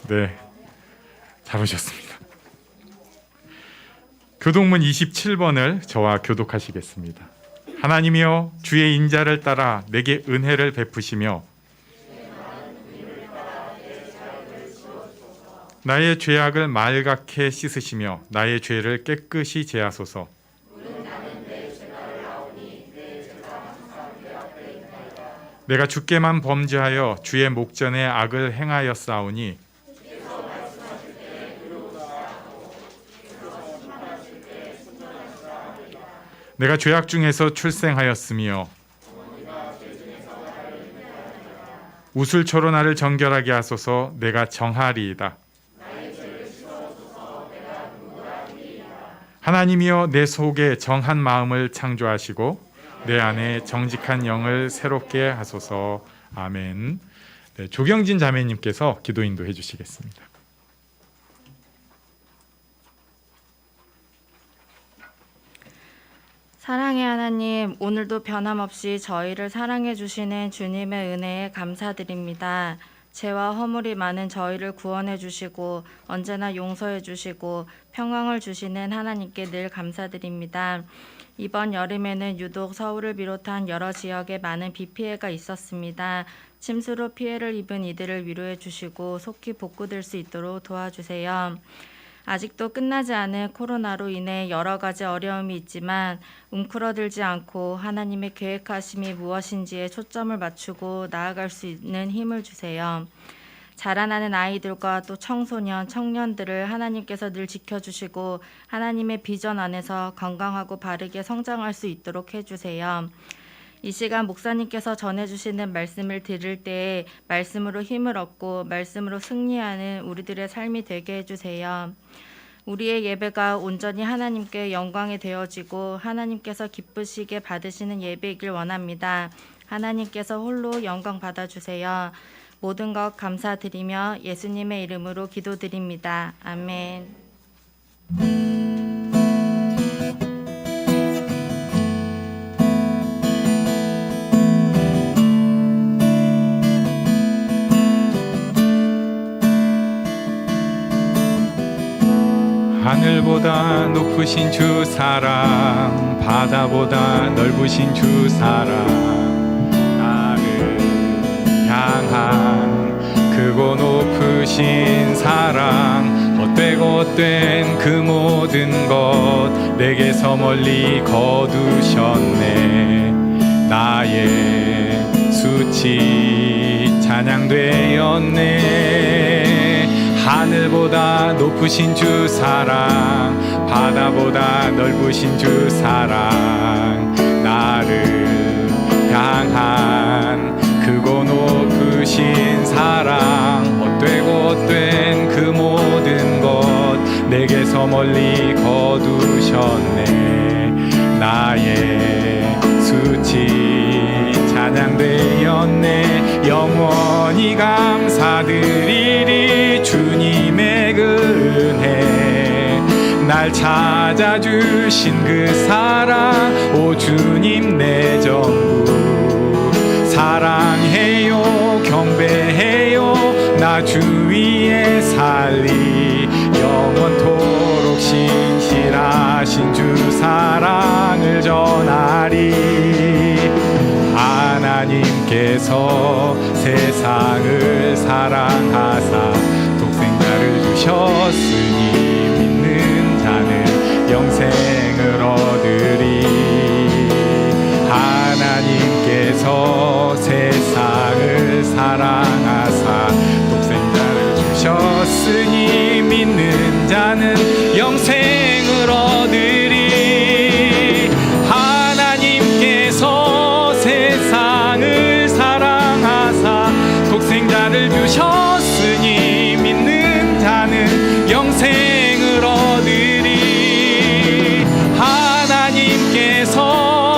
네, 잘 오셨습니다. 교독문 27번을 저와 교독하시겠습니다. 하나님이여, 주의 인자를 따라 내게 은혜를 베푸시며 나의 죄악을 말갛게 씻으시며 나의 죄를 깨끗이 제하소서. 내가 주께만 범죄하여 주의 목전에 악을 행하였사오니 내가 죄악 중에서 출생하였으며 우슬초로 나를 정결하게 하소서. 내가 정하리이다. 하나님이여, 내 속에 정한 마음을 창조하시고 내 안에 정직한 영을 새롭게 하소서. 아멘. 네, 조경진 자매님께서 기도 인도해 주시겠습니다. 사랑의 하나님, 오늘도 변함없이 저희를 사랑해 주시는 주님의 은혜에 감사드립니다. 죄와 허물이 많은 저희를 구원해 주시고 언제나 용서해 주시고 평강을 주시는 하나님께 늘 감사드립니다. 이번 여름에는 유독 서울을 비롯한 여러 지역에 많은 비 피해가 있었습니다. 침수로 피해를 입은 이들을 위로해 주시고 속히 복구될 수 있도록 도와주세요. 아직도 끝나지 않은 코로나로 인해 여러 가지 어려움이 있지만 움츠러들지 않고 하나님의 계획하심이 무엇인지에 초점을 맞추고 나아갈 수 있는 힘을 주세요. 자라나는 아이들과 또 청소년, 청년들을 하나님께서 늘 지켜주시고 하나님의 비전 안에서 건강하고 바르게 성장할 수 있도록 해주세요. 이 시간 목사님께서 전해주시는 말씀을 들을 때 말씀으로 힘을 얻고 말씀으로 승리하는 우리들의 삶이 되게 해주세요. 우리의 예배가 온전히 하나님께 영광이 되어지고 하나님께서 기쁘시게 받으시는 예배이길 원합니다. 하나님께서 홀로 영광 받아주세요. 모든 것 감사드리며 예수님의 이름으로 기도드립니다. 아멘. 하늘보다 높으신 주 사랑, 바다보다 넓으신 주 사랑, 나를 향한 크고 높으신 사랑, 헛되고 그 모든 것 내게서 멀리 거두셨네. 나의 수치 찬양되었네. 하늘보다 높으신 주 사랑, 바다보다 넓으신 주 사랑, 나를 향한 크고 높으신 사랑, 헛되고 그 모든 것 내게서 멀리 거두셨네. 나의 수치 찬양되었네. 영원히 감사드리리 주님의 그 은혜, 날 찾아주신 그 사랑, 오 주님 내 전부 사랑해요 경배해요. 나 주 위에 살리 영원토록 신실하신 주 사랑을 전하리. 하나님께서 세상을 사랑하사 독생자를 주셨으니 믿는 자는 영생을 얻으리. 하나님께서 세상을 사랑하사 독생자를 주셨으니 믿는 자는 영생을 얻으리. 하나님께서 세상을 사랑하사 독생자를 주셨으니 믿는 자는 영생을 얻으리. 하나님께서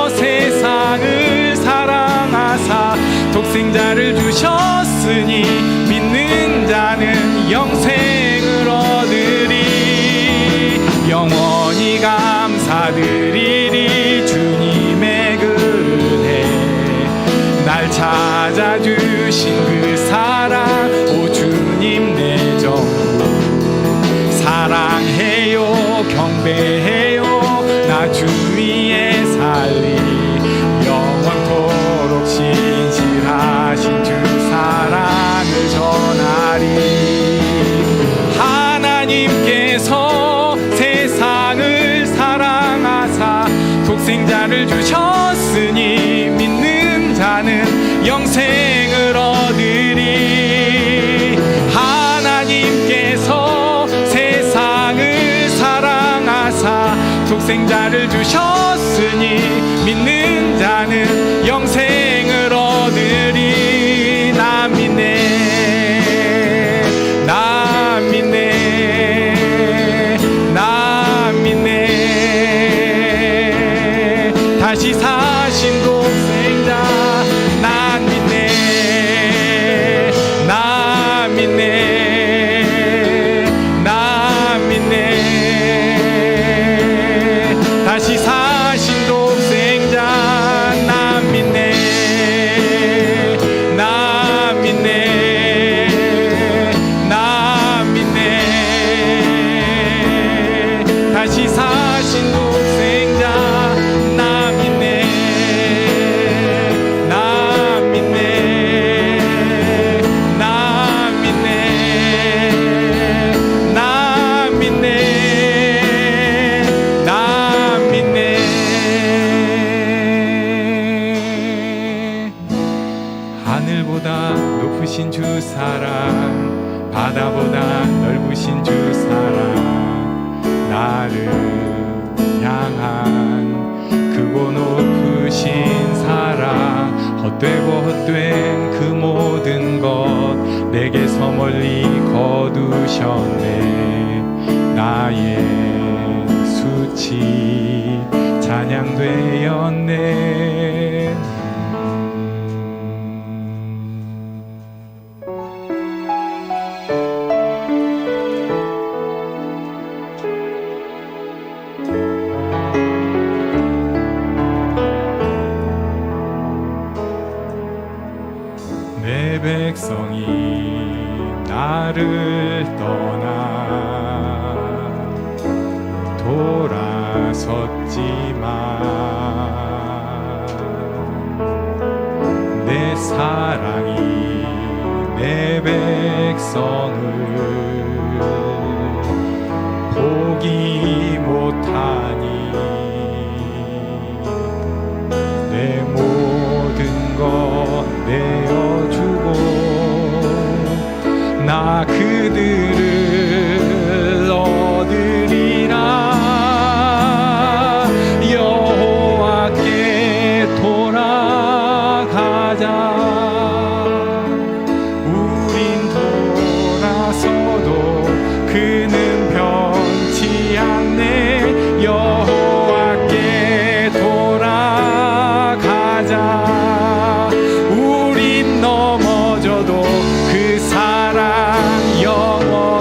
세상을 사랑하사 독생자를 주셨으니 믿는 자는 영생을 얻으리. 영원히 감사드리리 주님의 그 은혜, 날 찾아주신 그 사랑, 오 주님 내 정 독생자를 주셨으니 믿는 자는 영생을 얻으리. 하나님께서 세상을 사랑하사 독생자를 주셨으니 믿는 자는 영생을 얻으리. 나 믿네, 나 믿네, 나 믿네. 다시 사신 독생자 나 믿네, 나 믿네, 나 믿네. 다시 사신 독생자 나 믿네, 나 믿네, 나 믿네. 다시 사신 독생자 나 믿네, 나 믿네, 나 믿네, 나 믿네, 나 믿네. 하늘보다 높으신 주 사랑, 바다보다 넓으신 주 사랑, 나를 향한 크고 높으신 사랑, 헛되고 헛된 그 모든 것 내게서 멀리 거두셨네. 나의 수치 찬양되었네. 내 백성이 나를 떠나 돌아섰지만 내 사랑이 내 백성을 보기 못하니 내 모든 것 내어주고 나 그들을 얻으리라. 여호와께 돌아가자. 우린 돌아서도 그는 변치 않네. 여호와께 돌아가자. 우린 넘어져도 그 사랑 영원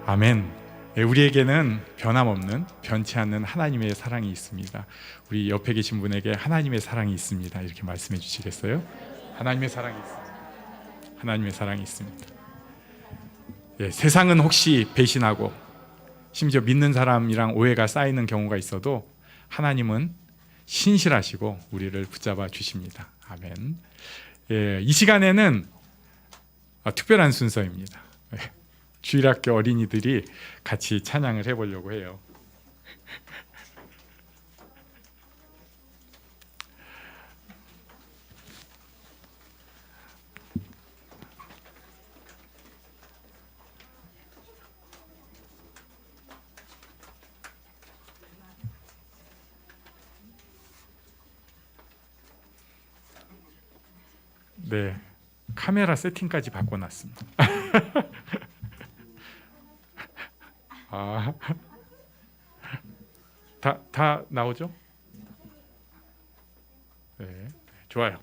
아멘. 우리에게는 변함없는 변치 않는 하나님의 사랑이 있습니다. 우리 옆에 계신 분에게 하나님의 사랑이 있습니다. 이렇게 말씀해 주시겠어요? 하나님의 사랑이 있습니다. 하나님의 사랑이 있습니다. 세상은 혹시 배신하고 심지어 믿는 사람이랑 오해가 쌓이는 경우가 있어도 하나님은 신실하시고 우리를 붙잡아 주십니다. 아멘. 이 시간에는 특별한 순서입니다. 주일학교 어린이들이 같이 찬양을 해보려고 해요. 네, 카메라 세팅까지 바꿔놨습니다. 다 나오죠? 네, 좋아요.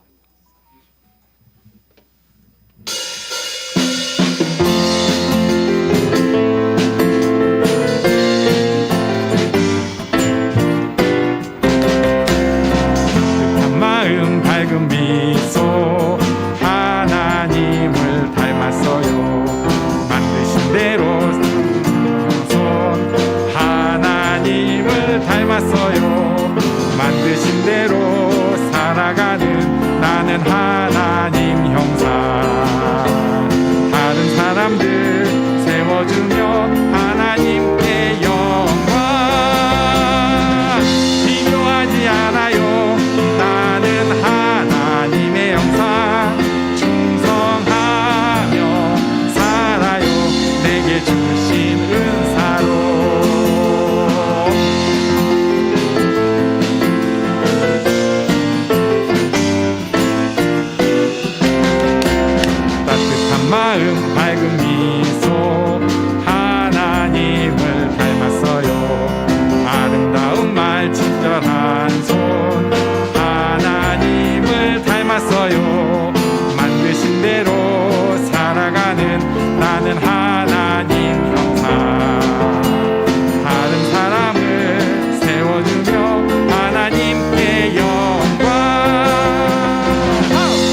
뜻한 마음 밝은 미소 하나님을 닮았어요. 만드신 대로 하나님을 닮았어요. 만드신 대로 살아가는 나는 하나님 형상. 다른 사람들 세워주며 하나님께 영광. 비교하지 않아요. 나는 하나님의 형상. 충성하며 살아요. 내게 주신 은사로. 마음 밝은 미소 하나님을 닮았어요. 아름다운 말 친절한 손 하나님을 닮았어요. 만드신 대로 살아가는 나는 하나님 형상. 다른 사람을 세워주며 하나님께 영광.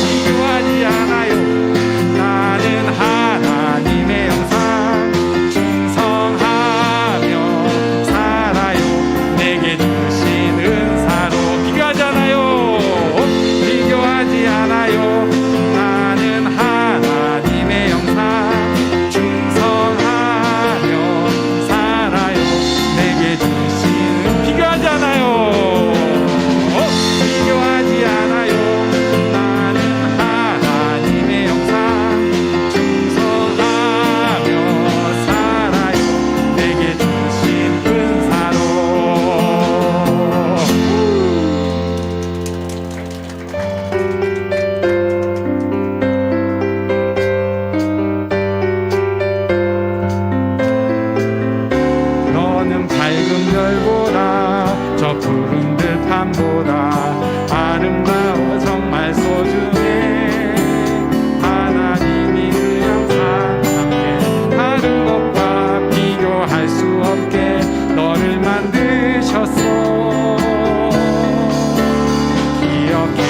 비교하지 않아요. 하나님의 형상. 충성하며 살아요. 내게 주신 은사로. 비교하잖아요. 비교하지 않아요. 나는 하나님의 형상. 충성하며 살아요. 내게 주신. 비교하지 않아요. 비교하지 않아요. 나는 하나님의 형상. 푸른 들판보다 아름다워 정말 소중해. 하나님이 그 형상 함께 다른 것과 비교할 수 없게 너를 만드셨어. 기억해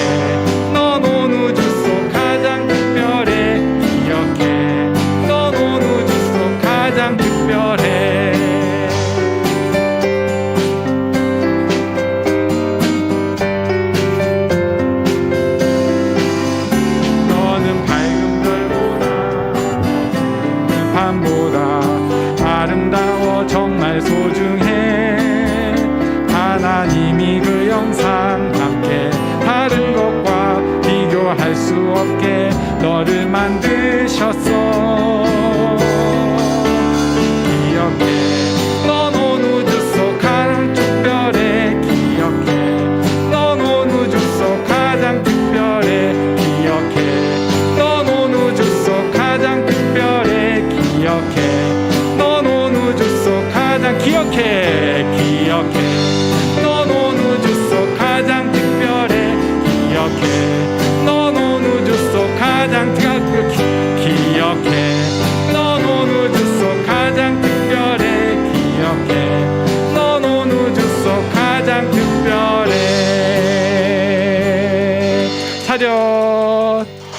넌 온 우주 속 가장 특별해. 기억해 넌 온 우주 속 가장 특별해. 아름다워 정말 소중해. 하나님이 그 영상 함께 다른 것과 비교할 수 없게 너를 만드셨어. 기억해 넌 온 우주 속 가장 특별해. 기억해 넌 온 우주 속 가장 특별해. 기억해 넌 온 우주 속 가장 특별해. 기억해 기억해. 기억해 넌 온 우주 속 가장 특별해. 기억해 넌 온 우주 속 가장 특별해. 기억해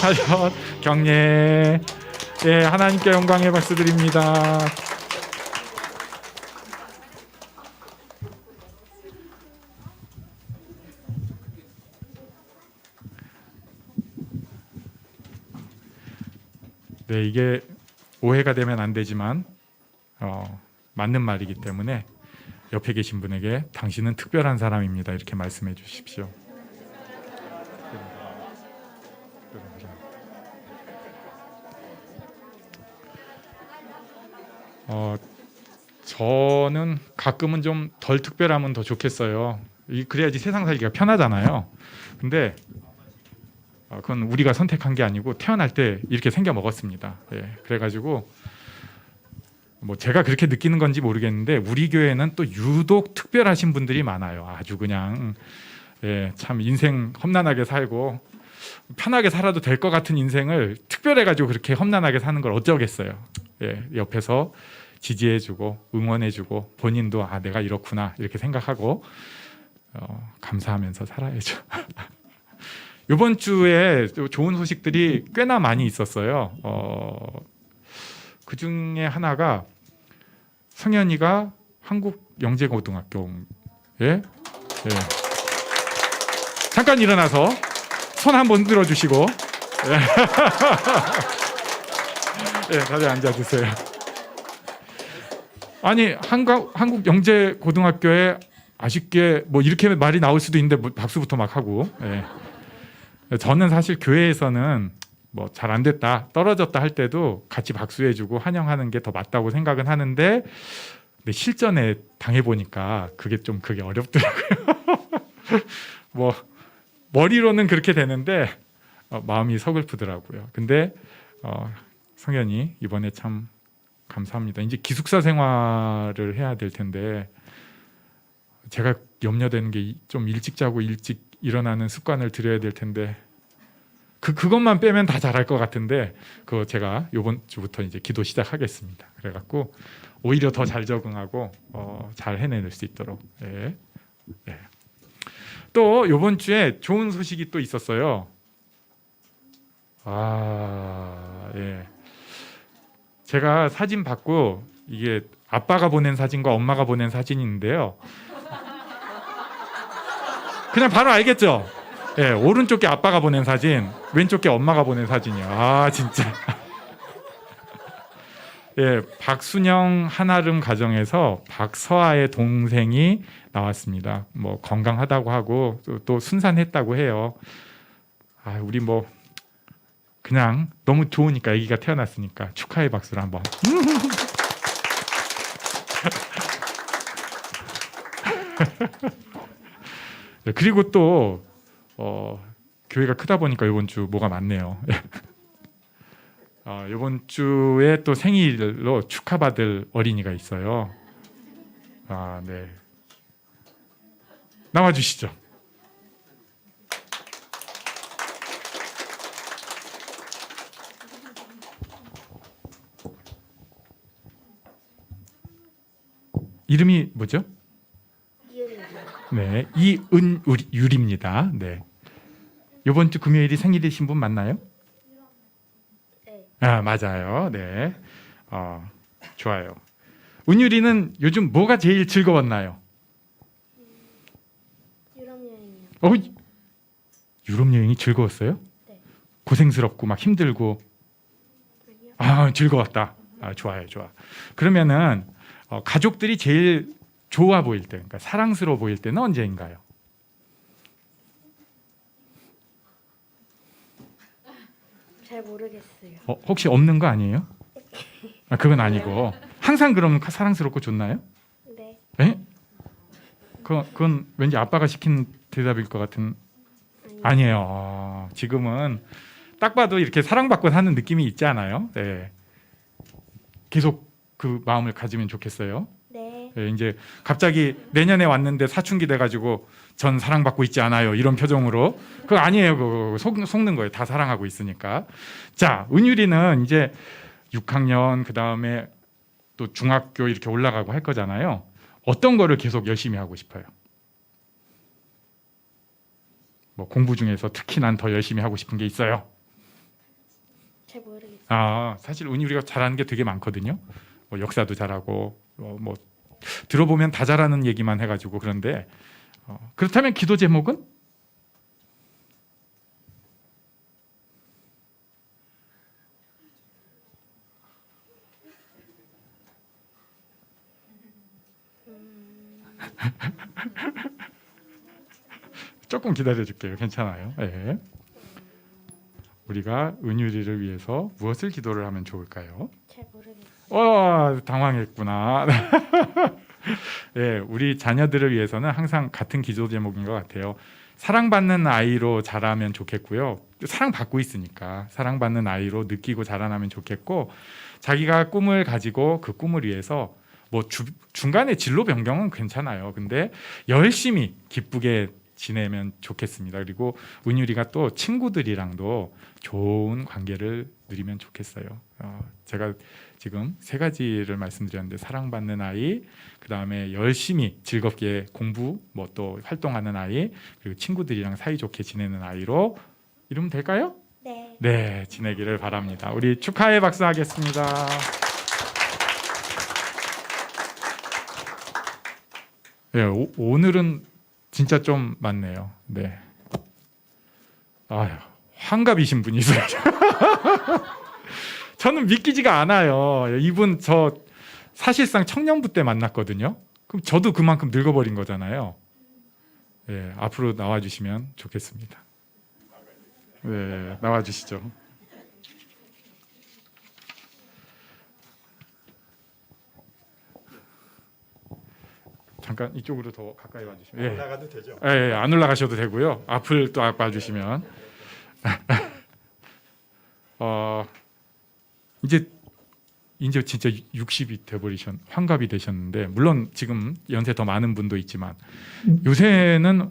사전 격려. 예, 하나님께 영광의 박수 드립니다. 네, 이게 오해가 되면 안 되지만 맞는 말이기 때문에 옆에 계신 분에게 당신은 특별한 사람입니다 이렇게 말씀해 주십시오. 저는 가끔은 좀 덜 특별하면 더 좋겠어요. 그래야지 세상 살기가 편하잖아요. 근데 그건 우리가 선택한 게 아니고 태어날 때 이렇게 생겨 먹었습니다. 예, 그래가지고 뭐 제가 그렇게 느끼는 건지 모르겠는데 우리 교회는 또 유독 특별하신 분들이 많아요. 아주 그냥 참 인생 험난하게 살고 편하게 살아도 될 것 같은 인생을 특별해가지고 그렇게 험난하게 사는 걸 어쩌겠어요. 옆에서 지지해주고 응원해주고 본인도 내가 이렇구나 이렇게 생각하고 감사하면서 살아야죠. 이번 주에 좋은 소식들이 꽤나 많이 있었어요. 그 중에 하나가 성현이가 한국영재고등학교에 잠깐 일어나서 손 한번 들어주시고 다들 앉아주세요. 아니 한국영재고등학교에 아쉽게 뭐 이렇게 말이 나올 수도 있는데 박수부터 막 하고 저는 사실 교회에서는 뭐 잘 안 됐다 떨어졌다 할 때도 같이 박수해주고 환영하는 게 더 맞다고 생각은 하는데 근데 실전에 당해보니까 그게 어렵더라고요. 뭐 머리로는 그렇게 되는데 마음이 서글프더라고요. 근데 성현이 이번에 참 감사합니다. 이제 기숙사 생활을 해야 될 텐데 제가 염려되는 게 좀 일찍 자고 일찍 일어나는 습관을 들여야 될 텐데 그것만 빼면 다 잘할 것 같은데 그거 제가 이번 주부터 이제 기도 시작하겠습니다. 그래갖고 오히려 더 잘 적응하고 잘 해낼 수 있도록. 또 이번 주에 좋은 소식이 또 있었어요. 제가 사진 받고 이게 아빠가 보낸 사진과 엄마가 보낸 사진인데요. 그냥 바로 알겠죠? 오른쪽 게 아빠가 보낸 사진, 왼쪽 게 엄마가 보낸 사진이요. 진짜. 박순영 한아름 가정에서 박서아의 동생이 나왔습니다. 뭐 건강하다고 하고 또 순산했다고 해요. 우리 뭐 그냥 너무 좋으니까 아기가 태어났으니까 축하의 박수를 한번. 그리고 또 교회가 크다 보니까 이번 주 뭐가 많네요. 이번 주에 또 생일로 축하받을 어린이가 있어요. 네. 나와주시죠. 이름이 뭐죠? 네, 이은율입니다. 네. 이번 주 금요일이 생일이신 분 맞나요? 네. 맞아요. 네. 좋아요. 은율이는 요즘 뭐가 제일 즐거웠나요? 유럽 여행이요. 유럽 여행이 즐거웠어요? 네. 고생스럽고 막 힘들고. 아니요. 즐거웠다. 좋아요, 좋아. 그러면은 가족들이 제일 좋아 보일 때, 그러니까 사랑스러워 보일 때는 언제인가요? 잘 모르겠어요. 혹시 없는 거 아니에요? 그건 아니고 항상 그러면 사랑스럽고 좋나요? 네. 에? 그건 왠지 아빠가 시킨 대답일 것 같은. 아니요. 아니에요. 지금은 딱 봐도 이렇게 사랑받고 사는 느낌이 있지 않아요? 네. 계속 그 마음을 가지면 좋겠어요. 네. 이제 갑자기 내년에 왔는데 사춘기 돼가지고 전 사랑받고 있지 않아요 이런 표정으로 그거 아니에요. 그거 속는 거예요. 다 사랑하고 있으니까. 자, 은율이는 이제 6학년 그 다음에 또 중학교 이렇게 올라가고 할 거잖아요. 어떤 거를 계속 열심히 하고 싶어요? 뭐 공부 중에서 특히 난 더 열심히 하고 싶은 게 있어요? 잘 모르겠어요. 사실 은율이가 잘하는 게 되게 많거든요. 뭐 역사도 잘하고 뭐 들어보면 다 잘하는 얘기만 해가지고 그런데 그렇다면 기도 제목은 조금 기다려줄게요. 괜찮아요. 예. 우리가 은율이를 위해서 무엇을 기도를 하면 좋을까요? 잘 모르겠어요. 당황했구나. 예, 우리 자녀들을 위해서는 항상 같은 기도 제목인 것 같아요. 사랑받는 아이로 자라면 좋겠고요. 사랑받고 있으니까 사랑받는 아이로 느끼고 자라나면 좋겠고, 자기가 꿈을 가지고 그 꿈을 위해서 뭐 중간에 진로 변경은 괜찮아요. 근데 열심히 기쁘게 지내면 좋겠습니다. 그리고 은율이가 또 친구들이랑도 좋은 관계를 누리면 좋겠어요. 제가 지금 3가지를 말씀드렸는데, 사랑받는 아이, 그 다음에 열심히 즐겁게 공부 뭐 또 활동하는 아이, 그리고 친구들이랑 사이좋게 지내는 아이로 이러면 될까요? 네. 네, 지내기를 바랍니다. 우리 축하의 박수 하겠습니다. 네, 오늘은 진짜 좀 많네요. 네. 아유, 환갑이신 분이세요. 저는 믿기지가 않아요. 이분 저 사실상 청년부 때 만났거든요. 그럼 저도 그만큼 늙어버린 거잖아요. 네, 앞으로 나와주시면 좋겠습니다. 네, 나와주시죠. 잠깐 이쪽으로 더 가까이 와주시면. 예. 올라가도 되죠? 예, 안 올라가셔도 되고요. 앞을 또 봐주시면. 이제 진짜 60이 돼버리셨, 환갑이 되셨는데, 물론 지금 연세 더 많은 분도 있지만 요새는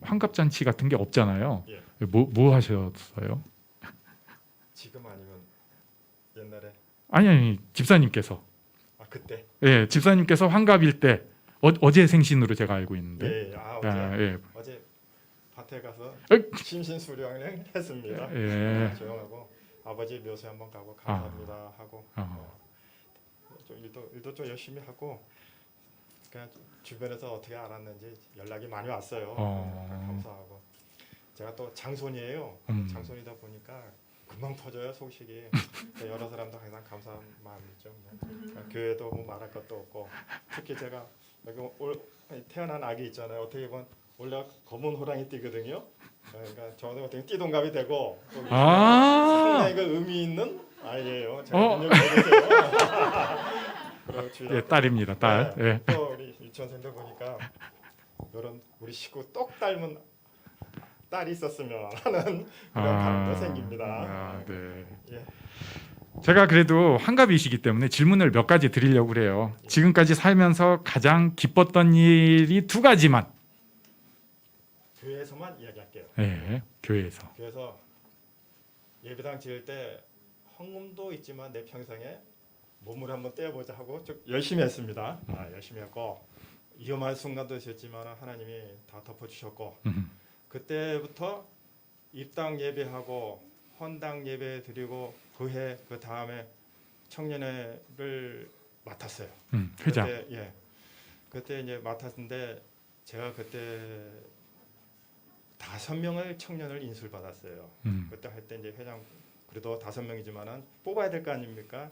환갑 잔치 같은 게 없잖아요. 예. 뭐 하셨어요? 지금 아니면 옛날에? 아니 집사님께서. 그때? 예, 집사님께서 환갑일 때 어제 생신으로 제가 알고 있는데. 예, 예. 어제 밭에 가서 에이. 심신수령을 했습니다. 예. 조용하고 아버지 묘소 한번 가고 감사합니다 하고 좀 일도 좀 열심히 하고, 그냥 주변에서 어떻게 알았는지 연락이 많이 왔어요. 그러니까 감사하고, 제가 또 장손이에요. 장손이다 보니까 금방 터져요 소식이. 여러 사람도 항상 감사한 마음이죠. 교회도 뭐 말할 것도 없고, 특히 제가 여기 태어난 아기 있잖아요. 어떻게 보면 원래 검은 호랑이 띠거든요. 그러니까 저는 어떻게 띠동갑이 되고 상당히 그 의미 있는 아이예요. 제가 능력이 되세요. 예, 딸입니다, 딸. 네. 예. 또 우리 유치원생들 보니까 이런 우리 식구 똑 닮은 딸이 있었으면 하는 그런 바람도 생깁니다. 네. 예. 제가 그래도 환갑이시기 때문에 질문을 몇 가지 드리려고 그래요. 지금까지 살면서 가장 기뻤던 일이 2가지만. 교회에서만 이야기할게요. 네, 교회에서. 그래서 예배당 지을 때 헌금도 있지만 내 평생에 몸을 한번 떼어보자 하고 좀 열심히 했습니다. 열심히 했고, 위험한 순간도 있었지만 하나님이 다 덮어주셨고, 그때부터 입당 예배하고 헌당 예배 드리고 그 다음에 청년회를 맡았어요. 회장. 그때 이제 맡았는데, 제가 그때 5명을 청년을 인수를 받았어요. 그때 할 때 이제 회장, 그래도 5명이지만은 뽑아야 될 거 아닙니까?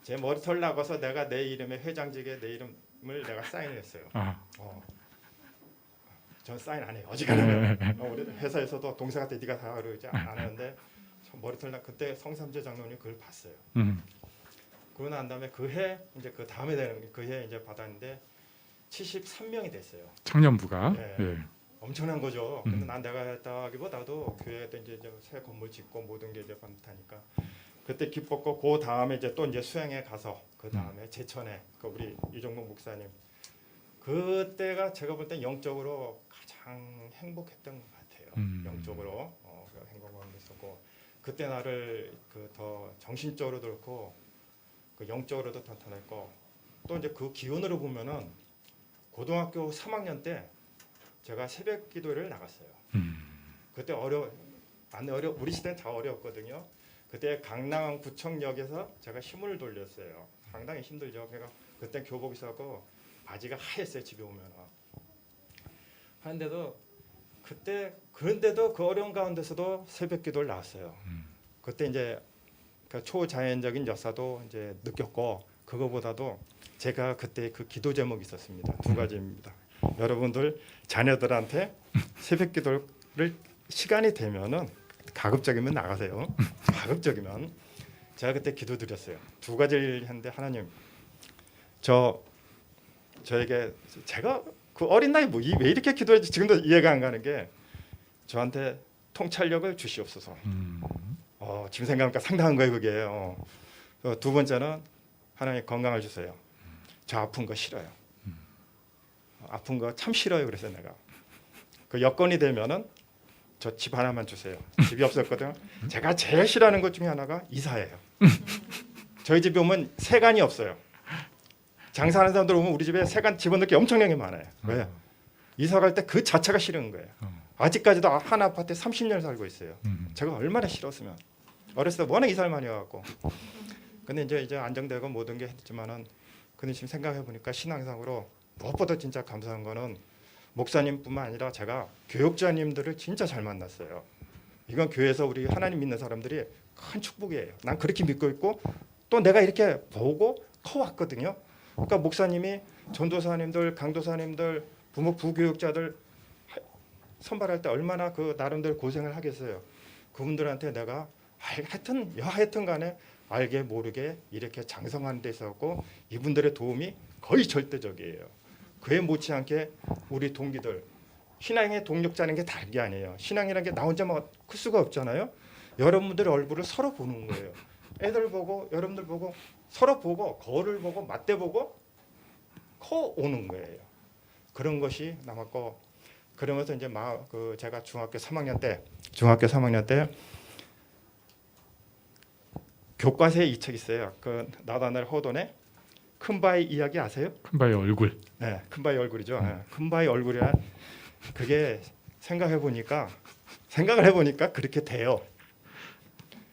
제 머리털 나가서 내가 내 이름에 회장직에 내 이름을 내가 사인했어요. 전 사인 안 해요. 어지간하면. 우리 회사에서도 동생한테 네가 다 그러지 안 하는데, 머리털 나 그때 성삼재 장로님 그걸 봤어요. 그러고 난 다음에 이제 그 다음에 되는 그해 이제 받았는데 73명이 됐어요. 청년부가. 예. 엄청난 거죠. 근데 난 내가 했다기보다도 교회에 이제 새 건물 짓고 모든 게 이제 반듯하니까 그때 기뻤고, 그 다음에 이제 또 이제 수양에 가서 그 다음에 제천에 그 우리 이종목 목사님, 그때가 제가 볼 때 영적으로 가장 행복했던 것 같아요. 영적으로 행복한 게 있었고, 그때 나를 더 정신적으로도 그렇고 그 영적으로도 탄탄했고, 또 이제 그 기운으로 보면은 고등학교 3학년 때 제가 새벽 기도를 나갔어요. 그때 우리 시대는 다 어려웠거든요. 그때 강남구청역에서 제가 신문을 돌렸어요. 상당히 힘들죠. 그러니까 그때 교복 있었고 바지가 하였어요. 집에 오면. 하는데도 그때 그런데도 그 어려운 가운데서도 새벽 기도를 나왔어요. 그때 이제 그 초자연적인 역사도 이제 느꼈고 그거보다도 제가 그때 그 기도 제목이 있었습니다. 두 가지입니다. 여러분들 자녀들한테 새벽 기도를 시간이 되면은 가급적이면 나가세요. 가급적이면 제가 그때 기도드렸어요. 두 가지를 했는데 하나님 저에게 제가 그 어린 나이 왜 이렇게 기도했지 지금도 이해가 안 가는 게 저한테 통찰력을 주시옵소서. 지금 생각하니까 상당한 거예요 그게. 두 번째는 하나님 건강을 주세요. 저 아픈 거 싫어요. 아픈 거 참 싫어요. 그래서 내가 그 여건이 되면은 저 집 하나만 주세요. 집이 없었거든요. 제가 제일 싫어하는 것 중에 하나가 이사예요. 저희 집에 오면 세간이 없어요. 장사하는 사람들 오면 우리 집에 세간 집어넣을 게 엄청나게 많아요. 왜? 이사 갈 때 그 자체가 싫은 거예요. 아직까지도 한 아파트에 30년 살고 있어요. 제가 얼마나 싫었으면. 어렸을 때 워낙 이사를 많이 와갖고. 근데 이제 안정되고 모든 게 했지만은 근데 지금 생각해 보니까 신앙상으로 무엇보다 진짜 감사한 거는 목사님뿐만 아니라 제가 교육자님들을 진짜 잘 만났어요. 이건 교회에서 우리 하나님 믿는 사람들이 큰 축복이에요. 난 그렇게 믿고 있고 또 내가 이렇게 보고 커왔거든요. 그러니까 목사님이 전도사님들, 강도사님들, 부교육자들 선발할 때 얼마나 그 나름대로 고생을 하겠어요. 그분들한테 내가 하여튼 간에 알게 모르게 이렇게 장성하는 데 있었고 이분들의 도움이 거의 절대적이에요. 그에 못지않게 우리 동기들 신앙의 동력자는 게 다른 게 아니에요. 신앙이라는 게 나 혼자만 클 수가 없잖아요. 여러분들의 얼굴을 서로 보는 거예요. 애들 보고 여러분들 보고 서로 보고 거울을 보고 맞대 보고 커 오는 거예요. 그런 것이 남았고 그러면서 이제 제가 중학교 3학년 때 교과서에 이 책 있어요. 그 나다넬 호돈의 큰바의 이야기 아세요? 큰바의 얼굴. 네, 큰바의 얼굴이죠. 큰바의 얼굴이란 그게 생각을 해보니까 그렇게 돼요.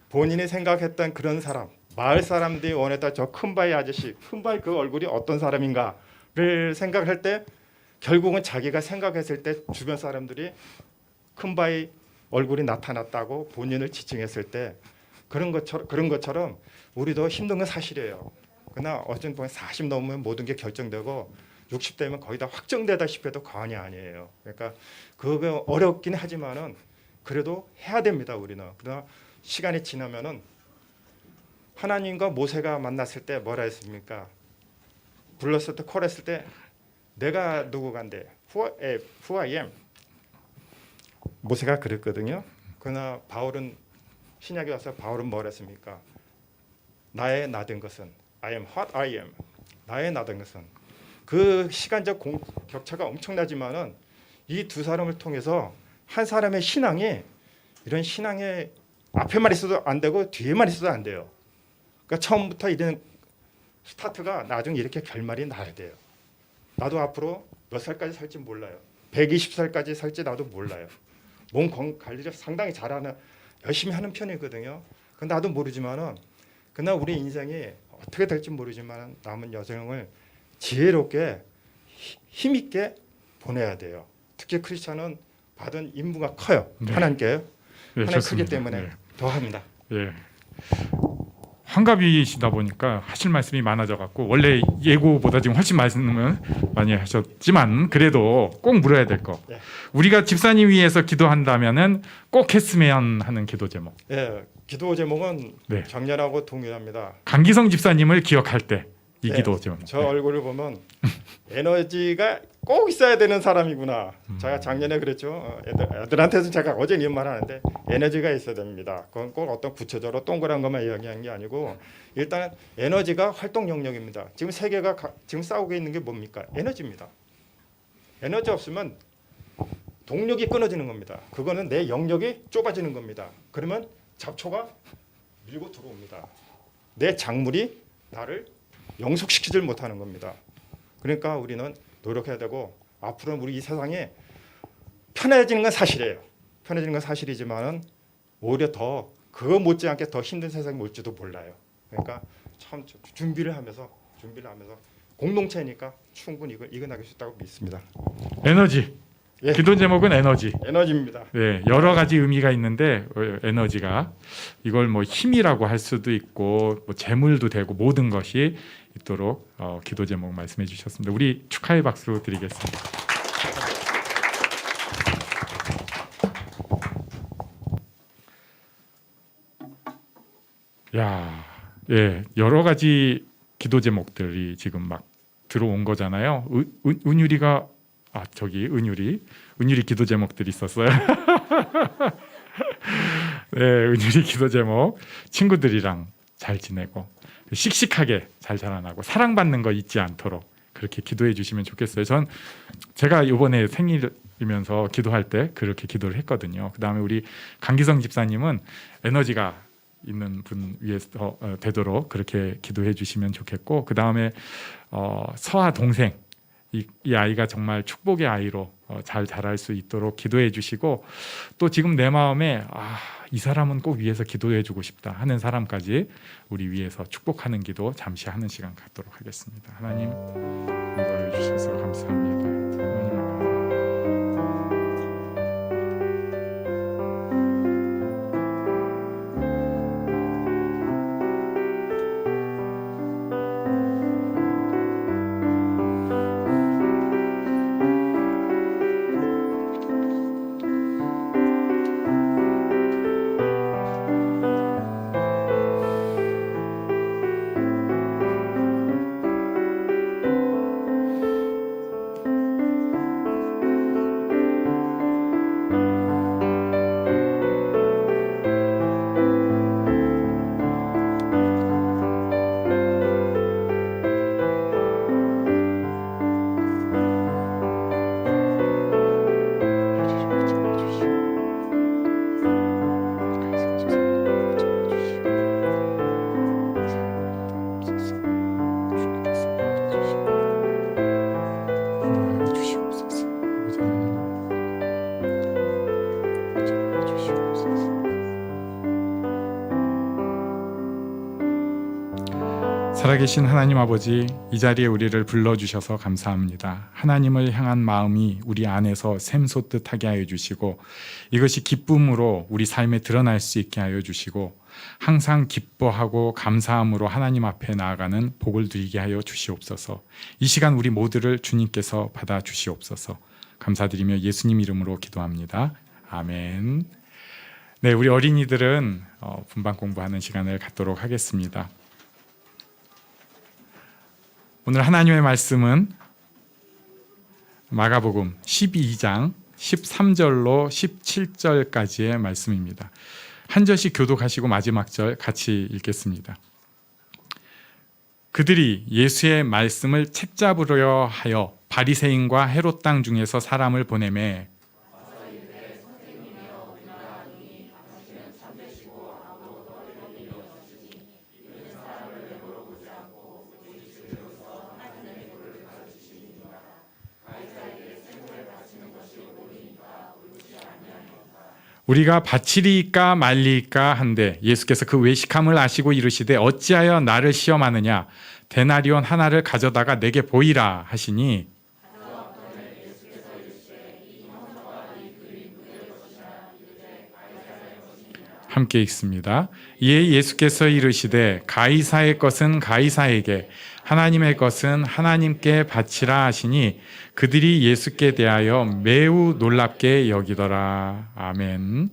본인이 생각했던 그런 사람, 마을 사람들이 원했던 저 큰바의 아저씨, 큰바의 그 얼굴이 어떤 사람인가를 생각할 때 결국은 자기가 생각했을 때 주변 사람들이 큰바의 얼굴이 나타났다고 본인을 지칭했을 때 그런 것처럼 우리도 힘든 건 사실이에요. 그러나 어쨌든 보면 40 넘으면 모든 게 결정되고 60 되면 거의 다 확정되다시피 해도 과언이 아니에요. 그러니까 그거 어렵긴 하지만은 그래도 해야 됩니다. 우리는. 그러나 시간이 지나면은 하나님과 모세가 만났을 때 뭐라 했습니까? 불렀을 때 콜했을 때 내가 누구간데 who I am 모세가 그랬거든요. 그러나 바울은 신약에 와서 바울은 뭐라 했습니까? 나의 나된 것은 I am what I am. 나의 나된 것은 그 시간적 격차가 엄청나지만은 이 두 사람을 통해서 한 사람의 신앙이 이런 신앙의 앞에만 있어도 안 되고 뒤에만 있어도 안 돼요. 그러니까 처음부터 이런 스타트가 나중에 이렇게 결말이 나야 돼요. 나도 앞으로 몇 살까지 살지 몰라요. 120살까지 살지 나도 몰라요. 몸 관리를 상당히 잘하는 열심히 하는 편이거든요. 근데 나도 모르지만은 그러나 우리 인생이 어떻게 될지 모르지만 남은 여생을 지혜롭게 힘있게 보내야 돼요. 특히 크리스찬은 받은 임무가 커요. 네. 하나님께 네, 하나님 크기 때문에 네. 더합니다. 예. 환갑이시다 보니까 하실 말씀이 많아져 갖고 원래 예고보다 지금 훨씬 말씀을 많이 하셨지만 그래도 꼭 물어야 될 거. 네. 우리가 집사님 위해서 기도한다면은 꼭 했으면 하는 기도 제목. 예, 기도 제목은 네. 작년하고 동일합니다. 강기성 집사님을 기억할 때 이 네, 기도 제목. 저 얼굴을 보면 에너지가 꼭 있어야 되는 사람이구나. 제가 작년에 그랬죠. 애들한테는 제가 어제 이 말하는데 에너지가 있어야 됩니다. 그건 꼭 어떤 구체적으로 동그란 것만 이야기하는 게 아니고 일단 에너지가 활동 영역입니다. 지금 세계가 지금 싸우고 있는 게 뭡니까? 에너지입니다. 에너지 없으면 동력이 끊어지는 겁니다. 그거는 내 영역이 좁아지는 겁니다. 그러면 잡초가 밀고 들어옵니다. 내 작물이 나를 영속시키질 못하는 겁니다. 그러니까 우리는 노력해야 되고 앞으로는 우리 이 세상에 편해지는 건 사실이에요. 편해지는 건 사실이지만은 오히려 더 그거 못지않게 더 힘든 세상이 올지도 몰라요. 그러니까 참 준비를 하면서 공동체니까 충분히 이겨나갈 수 있다고 믿습니다. 에너지. 예. 기도 제목은 에너지. 에너지입니다. 네, 여러 가지 의미가 있는데 에너지가 이걸 뭐 힘이라고 할 수도 있고 뭐 재물도 되고 모든 것이 있도록 기도 제목 말씀해 주셨습니다. 우리 축하의 박수 드리겠습니다. 야, 예, 여러 가지 기도 제목들이 지금 막 들어온 거잖아요. 은율이가 저기 은율이 기도 제목들이 있었어요. 네, 은율이 기도 제목 친구들이랑 잘 지내고 씩씩하게 잘 자라나고 사랑받는 거 잊지 않도록 그렇게 기도해 주시면 좋겠어요. 제가 이번에 생일이면서 기도할 때 그렇게 기도를 했거든요. 그 다음에 우리 강기성 집사님은 에너지가 있는 분 위해서 되도록 그렇게 기도해 주시면 좋겠고, 그 다음에 서아 동생 이 아이가 정말 축복의 아이로 잘 자랄 수 있도록 기도해 주시고, 또 지금 내 마음에 이 사람은 꼭 위해서 기도해 주고 싶다 하는 사람까지 우리 위해서 축복하는 기도 잠시 하는 시간 갖도록 하겠습니다. 하나님 인도해 주셔서 감사합니다. 하나님. 살아계신 하나님 아버지, 이 자리에 우리를 불러주셔서 감사합니다. 하나님을 향한 마음이 우리 안에서 샘솟듯 하게 하여 주시고, 이것이 기쁨으로 우리 삶에 드러날 수 있게 하여 주시고, 항상 기뻐하고 감사함으로 하나님 앞에 나아가는 복을 누리게 하여 주시옵소서. 이 시간 우리 모두를 주님께서 받아 주시옵소서. 감사드리며 예수님 이름으로 기도합니다. 아멘. 네, 우리 어린이들은 분반 공부하는 시간을 갖도록 하겠습니다. 오늘 하나님의 말씀은 마가복음 12장 13절로 17절까지의 말씀입니다. 한 절씩 교독하시고 마지막 절 같이 읽겠습니다. 그들이 예수의 말씀을 책잡으려 하여 바리새인과 헤롯 땅 중에서 사람을 보내매 우리가 바치리이까 말리이까 한데 예수께서 그 외식함을 아시고 이르시되 어찌하여 나를 시험하느냐, 데나리온 하나를 가져다가 내게 보이라 하시니, 함께 읽습니다. 이에 예수께서 이르시되 가이사의 것은 가이사에게, 하나님의 것은 하나님께 바치라 하시니 그들이 예수께 대하여 매우 놀랍게 여기더라. 아멘.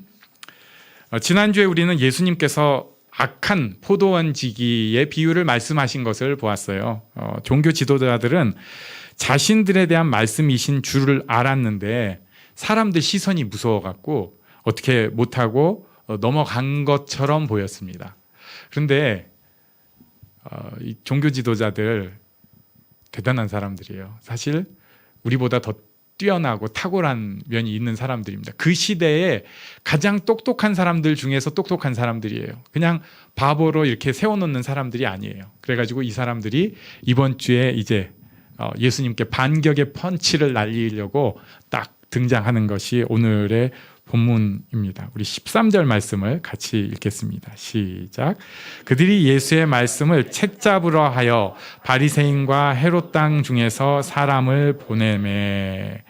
지난주에 우리는 예수님께서 악한 포도원 지기의 비유를 말씀하신 것을 보았어요. 종교 지도자들은 자신들에 대한 말씀이신 줄을 알았는데 사람들 시선이 무서워갖고 어떻게 못하고 넘어간 것처럼 보였습니다. 그런데 이 종교 지도자들 대단한 사람들이에요. 사실 우리보다 더 뛰어나고 탁월한 면이 있는 사람들입니다. 그 시대에 가장 똑똑한 사람들 중에서 똑똑한 사람들이에요. 그냥 바보로 이렇게 세워놓는 사람들이 아니에요. 그래가지고 이 사람들이 이번 주에 이제 예수님께 반격의 펀치를 날리려고 딱 등장하는 것이 오늘의 본문입니다. 우리 13절 말씀을 같이 읽겠습니다. 시작. 그들이 예수의 말씀을 책잡으러 하여 바리새인과 헤롯 땅 중에서 사람을 보내매.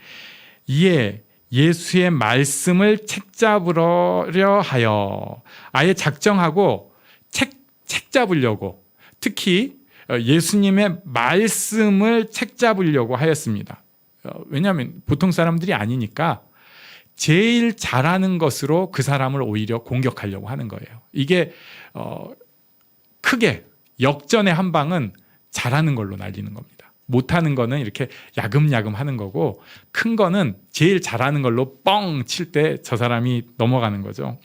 이에 예수의 말씀을 책잡으려 하여 아예 작정하고 책 잡으려고, 특히 예수님의 말씀을 책 잡으려고 하였습니다. 왜냐하면 보통 사람들이 아니니까 제일 잘하는 것으로 그 사람을 오히려 공격하려고 하는 거예요. 이게 크게 역전의 한 방은 잘하는 걸로 날리는 겁니다. 못하는 거는 이렇게 야금야금 하는 거고, 큰 거는 제일 잘하는 걸로 뻥 칠 때 저 사람이 넘어가는 거죠.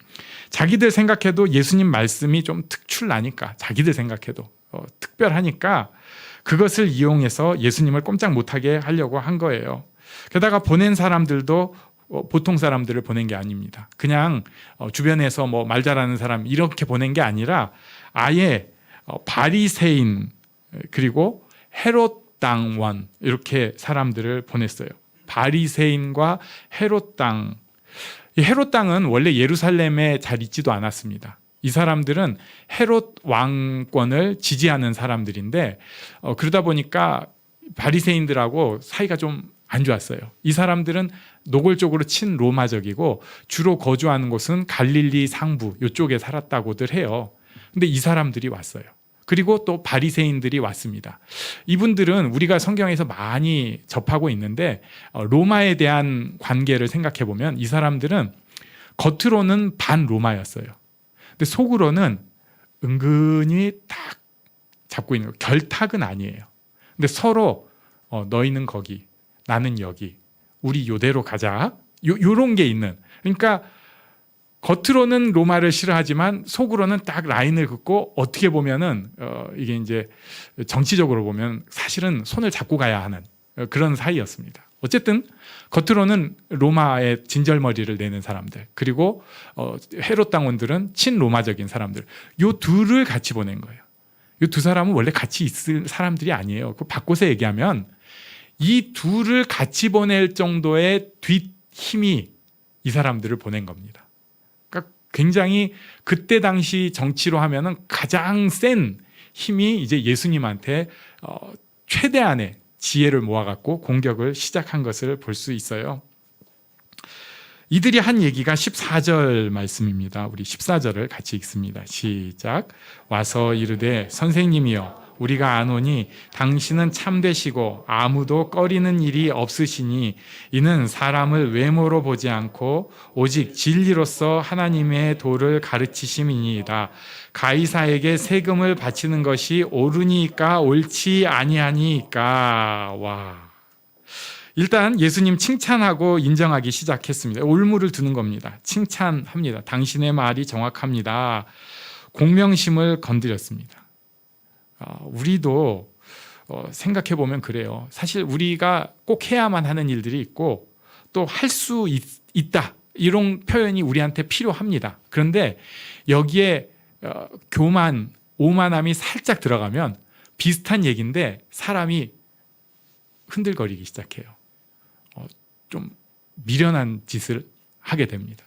자기들 생각해도 예수님 말씀이 좀 특출나니까, 자기들 생각해도 특별하니까 그것을 이용해서 예수님을 꼼짝 못하게 하려고 한 거예요. 게다가 보낸 사람들도 보통 사람들을 보낸 게 아닙니다. 그냥 주변에서 뭐 말 잘하는 사람 이렇게 보낸 게 아니라 아예 바리새인 그리고 헤롯 땅원 이렇게 사람들을 보냈어요. 바리새인과 헤롯 땅. 이 헤롯 땅은 원래 예루살렘에 잘 있지도 않았습니다. 이 사람들은 헤롯 왕권을 지지하는 사람들인데 그러다 보니까 바리새인들하고 사이가 좀 안 좋았어요. 이 사람들은 노골적으로 친로마적이고 주로 거주하는 곳은 갈릴리 상부 이쪽에 살았다고들 해요. 근데 이 사람들이 왔어요. 그리고 또 바리새인들이 왔습니다. 이분들은 우리가 성경에서 많이 접하고 있는데 로마에 대한 관계를 생각해 보면 이 사람들은 겉으로는 반로마였어요. 근데 속으로는 은근히 딱 잡고 있는 거. 결탁은 아니에요. 근데 서로 너희는 거기, 나는 여기, 우리 요대로 가자. 요런 게 있는. 그러니까 겉으로는 로마를 싫어하지만 속으로는 딱 라인을 긋고 어떻게 보면은 이게 이제 정치적으로 보면 사실은 손을 잡고 가야 하는 그런 사이였습니다. 어쨌든 겉으로는 로마의 진절머리를 내는 사람들, 그리고 헤롯 당원들은 친로마적인 사람들, 요 둘을 같이 보낸 거예요. 요 두 사람은 원래 같이 있을 사람들이 아니에요. 그 바꿔서 얘기하면 이 둘을 같이 보낼 정도의 뒷힘이 이 사람들을 보낸 겁니다. 그러니까 굉장히 그때 당시 정치로 하면은 가장 센 힘이 이제 예수님한테 최대한의 지혜를 모아갖고 공격을 시작한 것을 볼 수 있어요. 이들이 한 얘기가 14절 말씀입니다. 우리 14절을 같이 읽습니다. 시작. 와서 이르되 선생님이여 우리가 아노니 당신은 참되시고 아무도 꺼리는 일이 없으시니 이는 사람을 외모로 보지 않고 오직 진리로서 하나님의 도를 가르치심이니이다. 가이사에게 세금을 바치는 것이 옳으니까 옳지 아니하니까. 와. 일단 예수님 칭찬하고 인정하기 시작했습니다. 올무를 두는 겁니다. 칭찬합니다. 당신의 말이 정확합니다. 공명심을 건드렸습니다. 우리도 생각해 보면 그래요. 사실 우리가 꼭 해야만 하는 일들이 있고 또 할 수 있다 이런 표현이 우리한테 필요합니다. 그런데 여기에 교만, 오만함이 살짝 들어가면 비슷한 얘기인데 사람이 흔들거리기 시작해요. 좀 미련한 짓을 하게 됩니다.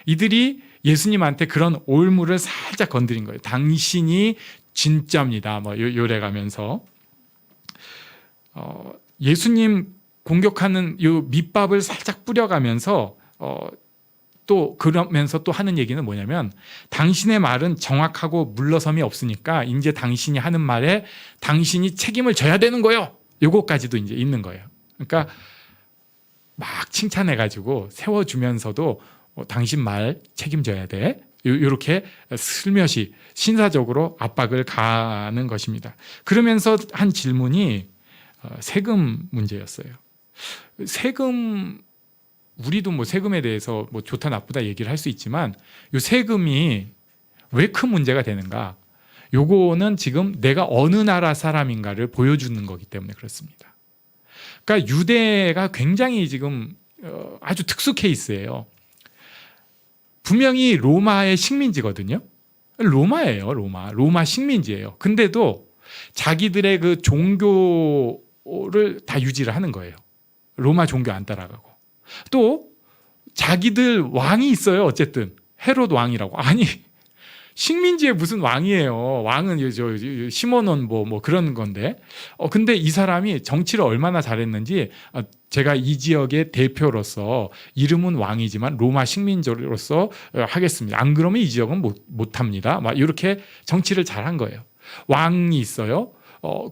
이들이 예수님한테 그런 올무를 살짝 건드린 거예요. 당신이 진짜입니다. 뭐 요래가면서 예수님 공격하는 요 밑밥을 살짝 뿌려가면서 또 그러면서 또 하는 얘기는 뭐냐면 당신의 말은 정확하고 물러섬이 없으니까 이제 당신이 하는 말에 당신이 책임을 져야 되는 거예요. 요거까지도 이제 있는 거예요. 그러니까 막 칭찬해가지고 세워주면서도 당신 말 책임져야 돼. 이렇게 슬며시 신사적으로 압박을 가하는 것입니다. 그러면서 한 질문이 세금 문제였어요. 세금, 우리도 뭐 세금에 대해서 뭐 좋다 나쁘다 얘기를 할 수 있지만 이 세금이 왜 큰 문제가 되는가? 요거는 지금 내가 어느 나라 사람인가를 보여주는 거기 때문에 그렇습니다. 그러니까 유대가 굉장히 지금 아주 특수 케이스예요. 분명히 로마의 식민지거든요. 로마예요, 로마 식민지예요. 근데도 자기들의 그 종교를 다 유지를 하는 거예요. 로마 종교 안 따라가고. 또 자기들 왕이 있어요. 어쨌든 헤롯 왕이라고. 아니 식민지에 무슨 왕이에요. 왕은 저 시몬원 뭐 그런 건데. 근데 이 사람이 정치를 얼마나 잘했는지 제가 이 지역의 대표로서 이름은 왕이지만 로마 식민지로서 하겠습니다. 안 그러면 이 지역은 못합니다. 막 이렇게 정치를 잘한 거예요. 왕이 있어요.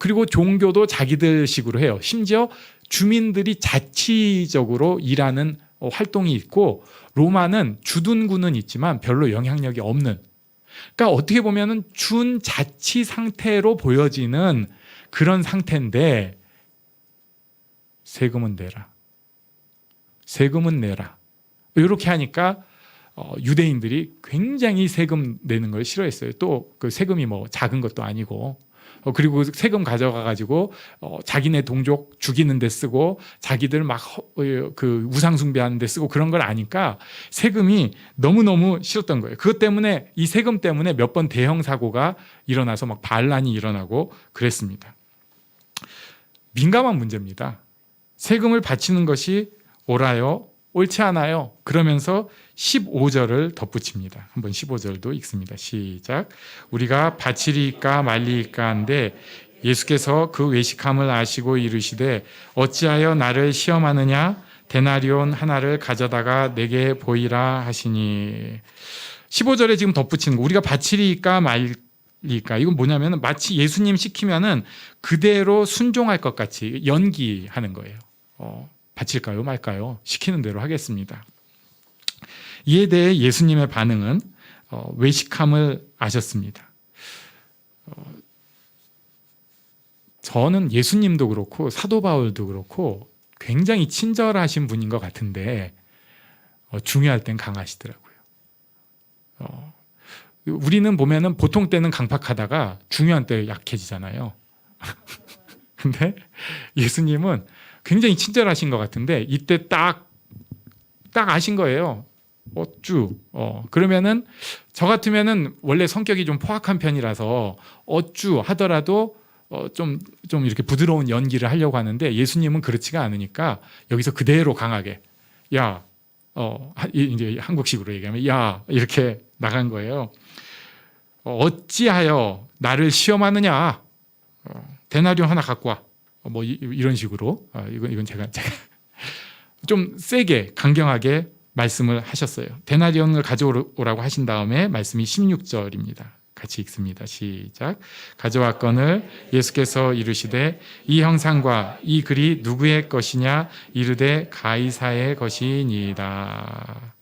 그리고 종교도 자기들 식으로 해요. 심지어 주민들이 자치적으로 일하는 활동이 있고 로마는 주둔군은 있지만 별로 영향력이 없는, 그러니까 어떻게 보면은 준자치 상태로 보여지는 그런 상태인데 세금은 내라. 세금은 내라. 이렇게 하니까 유대인들이 굉장히 세금 내는 걸 싫어했어요. 또 그 세금이 뭐 작은 것도 아니고 그리고 세금 가져가 가지고 자기네 동족 죽이는 데 쓰고 자기들 막 그 우상 숭배하는 데 쓰고 그런 걸 아니까 세금이 너무너무 싫었던 거예요. 그것 때문에 이 세금 때문에 몇 번 대형 사고가 일어나서 막 반란이 일어나고 그랬습니다. 민감한 문제입니다. 세금을 바치는 것이 옳아요? 옳지 않아요? 그러면서 15절을 덧붙입니다. 한번 15절도 읽습니다. 시작. 우리가 바치리이까 말리이까 한데 예수께서 그 외식함을 아시고 이르시되 어찌하여 나를 시험하느냐? 데나리온 하나를 가져다가 내게 보이라 하시니. 15절에 지금 덧붙이는 거, 우리가 바치리이까 말리이까, 이건 뭐냐면 마치 예수님 시키면은 그대로 순종할 것 같이 연기하는 거예요. 바칠까요 말까요? 시키는 대로 하겠습니다. 이에 대해 예수님의 반응은 외식함을 아셨습니다. 저는 예수님도 그렇고 사도 바울도 그렇고 굉장히 친절하신 분인 것 같은데 중요할 땐 강하시더라고요. 우리는 보면은 보통 때는 강팍하다가 중요한 때 약해지잖아요. 근데 예수님은 굉장히 친절하신 것 같은데 이때 딱 아신 거예요. 어쭈. 그러면은 저 같으면은 원래 성격이 좀 포악한 편이라서 어쭈 하더라도 좀 이렇게 부드러운 연기를 하려고 하는데 예수님은 그렇지가 않으니까 여기서 그대로 강하게 야, 이제 한국식으로 얘기하면 야 이렇게 나간 거예요. 어찌하여 나를 시험하느냐? 데나리온 하나 갖고 와. 뭐 이런 식으로 이건 제가 좀 세게 강경하게 말씀을 하셨어요. 데나리온을 가져오라고 하신 다음에 말씀이 16절입니다. 같이 읽습니다. 시작. 가져왔거늘 예수께서 이르시되 이 형상과 이 글이 누구의 것이냐? 이르되 가이사의 것이니이다.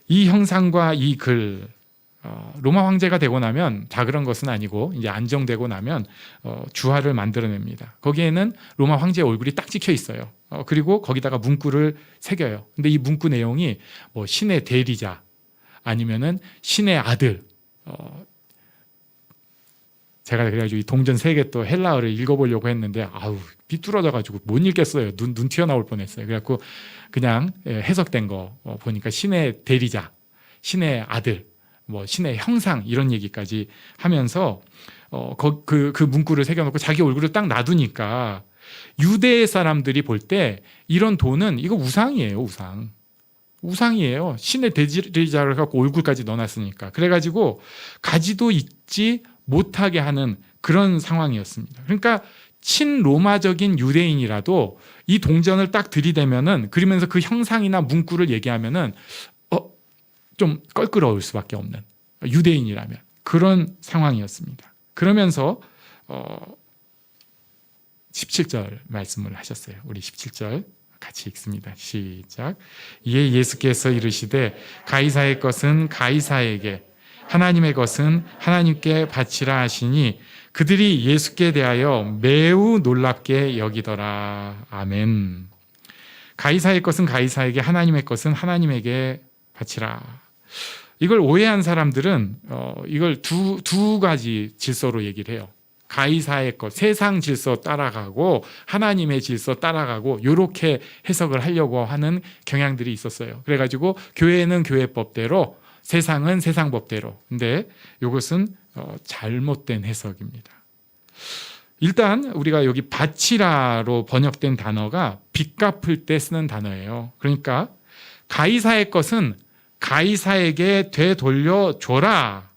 이 형상과 이 글, 로마 황제가 되고 나면 다 그런 것은 아니고 이제 안정되고 나면 주화를 만들어냅니다. 거기에는 로마 황제의 얼굴이 딱 찍혀 있어요. 그리고 거기다가 문구를 새겨요. 근데 이 문구 내용이 뭐 신의 대리자 아니면은 신의 아들. 제가 그래가지고 이 동전 3개 또 헬라어를 읽어보려고 했는데 비뚤어져가지고 못 읽겠어요. 눈 튀어나올 뻔했어요. 그래갖고 그냥 해석된 거 보니까 신의 대리자, 신의 아들, 뭐 신의 형상 이런 얘기까지 하면서 그 문구를 새겨놓고 자기 얼굴을 딱 놔두니까 유대 사람들이 볼 때 이런 돈은 이거 우상이에요. 우상이에요. 신의 대리자를 갖고 얼굴까지 넣어놨으니까. 그래가지고 가지도 있지 못하게 하는 그런 상황이었습니다. 그러니까 친로마적인 유대인이라도 이 동전을 딱 들이대면은 그러면서 그 형상이나 문구를 얘기하면은 좀 껄끄러울 수밖에 없는 유대인이라면 그런 상황이었습니다. 그러면서 17절 말씀을 하셨어요. 우리 17절 같이 읽습니다. 시작. 이에 예수께서 이르시되 가이사의 것은 가이사에게 하나님의 것은 하나님께 바치라 하시니 그들이 예수께 대하여 매우 놀랍게 여기더라. 아멘. 가이사의 것은 가이사에게 하나님의 것은 하나님에게 바치라. 이걸 오해한 사람들은 이걸 두 가지 질서로 얘기를 해요. 가이사의 것, 세상 질서 따라가고 하나님의 질서 따라가고 이렇게 해석을 하려고 하는 경향들이 있었어요. 그래가지고 교회는 교회법대로 세상은 세상법대로. 근데 이것은 잘못된 해석입니다. 일단 우리가 여기 바치라로 번역된 단어가 빚 갚을 때 쓰는 단어예요. 그러니까 가이사의 것은 가이사에게 되돌려줘라.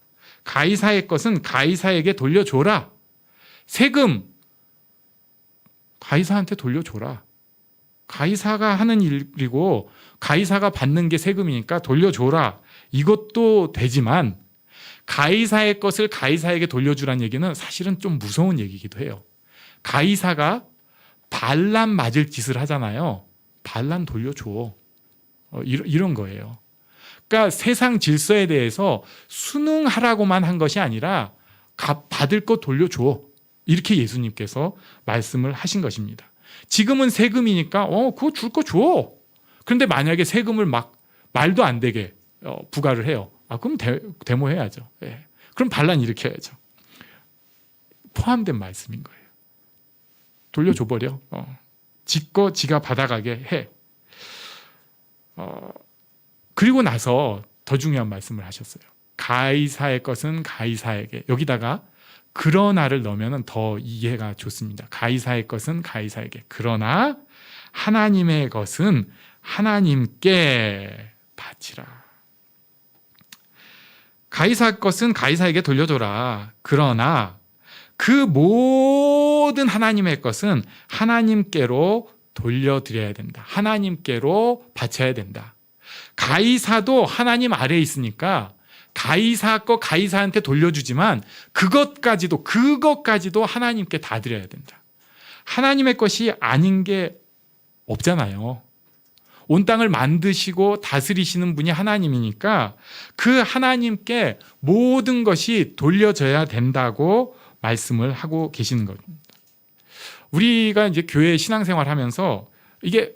가이사의 것은 가이사에게 돌려줘라. 세금 가이사한테 돌려줘라. 가이사가 하는 일이고 가이사가 받는 게 세금이니까 돌려줘라. 이것도 되지만 가이사의 것을 가이사에게 돌려주라는 얘기는 사실은 좀 무서운 얘기이기도 해요. 가이사가 반란 맞을 짓을 하잖아요. 반란 돌려줘. 이런 거예요. 그러니까 세상 질서에 대해서 순응하라고만 한 것이 아니라 받을 것 돌려줘. 이렇게 예수님께서 말씀을 하신 것입니다. 지금은 세금이니까 그거 줄 거 줘. 그런데 만약에 세금을 막 말도 안 되게 부과를 해요. 그럼 데모해야죠. 예. 그럼 반란 일으켜야죠. 포함된 말씀인 거예요. 돌려줘버려. 지거 지가 받아가게 해. 그리고 나서 더 중요한 말씀을 하셨어요. 가이사의 것은 가이사에게. 여기다가 그러나를 넣으면 더 이해가 좋습니다. 가이사의 것은 가이사에게. 그러나 하나님의 것은 하나님께 바치라. 가이사 것은 가이사에게 돌려줘라. 그러나 그 모든 하나님의 것은 하나님께로 돌려드려야 된다. 하나님께로 바쳐야 된다. 가이사도 하나님 아래에 있으니까 가이사 거 가이사한테 돌려주지만 그것까지도 하나님께 다 드려야 된다. 하나님의 것이 아닌 게 없잖아요. 온 땅을 만드시고 다스리시는 분이 하나님이니까 그 하나님께 모든 것이 돌려져야 된다고 말씀을 하고 계시는 겁니다. 우리가 이제 교회 신앙생활 하면서 이게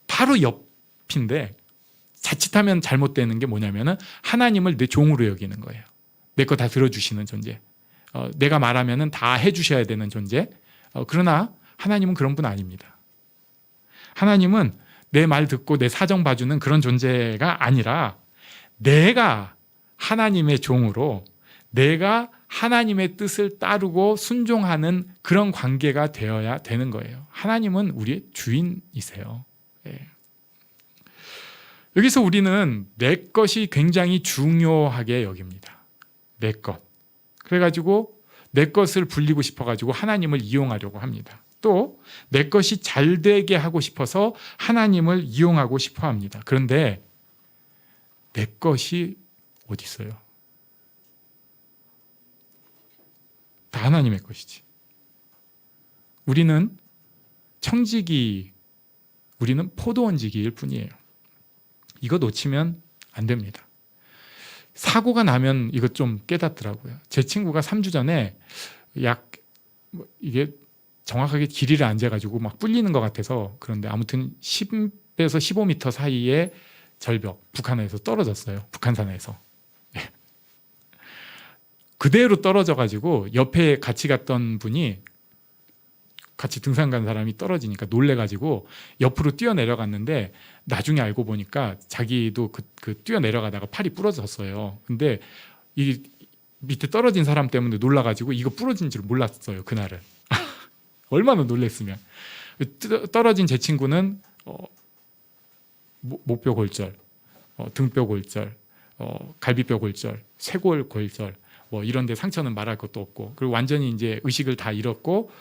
바로 옆인데 자칫하면 잘못되는 게 뭐냐면은 하나님을 내 종으로 여기는 거예요. 내 거 다 들어주시는 존재. 내가 말하면은 다 해주셔야 되는 존재. 그러나 하나님은 그런 분 아닙니다. 하나님은 내 말 듣고 내 사정 봐주는 그런 존재가 아니라 내가 하나님의 종으로 내가 하나님의 뜻을 따르고 순종하는 그런 관계가 되어야 되는 거예요. 하나님은 우리의 주인이세요. 예. 여기서 우리는 내 것이 굉장히 중요하게 여깁니다. 내 것. 그래가지고 내 것을 불리고 싶어가지고 하나님을 이용하려고 합니다. 또 내 것이 잘 되게 하고 싶어서 하나님을 이용하고 싶어 합니다. 그런데 내 것이 어디 있어요? 다 하나님의 것이지. 우리는 청지기, 우리는 포도원지기일 뿐이에요. 이거 놓치면 안 됩니다. 사고가 나면 이것 좀 깨닫더라고요. 제 친구가 3주 전에 이게 정확하게 길이를 안 재가지고 막 뿔리는 것 같아서 그런데 아무튼 10에서 15m 사이의 절벽, 북한에서 떨어졌어요. 북한산에서. 그대로 떨어져가지고 옆에 같이 갔던 분이 같이 등산 간 사람이 떨어지니까 놀래가지고 옆으로 뛰어내려갔는데 나중에 알고 보니까 자기도 그 뛰어내려가다가 팔이 부러졌어요. 근데 이 밑에 떨어진 사람 때문에 놀라가지고 이거 부러진 줄 몰랐어요. 그날은. 얼마나 놀랬으면. 떨어진 제 친구는 목뼈 골절, 등뼈 골절, 갈비뼈 골절, 쇄골 골절 뭐 이런데 상처는 말할 것도 없고 그리고 완전히 이제 의식을 다 잃었고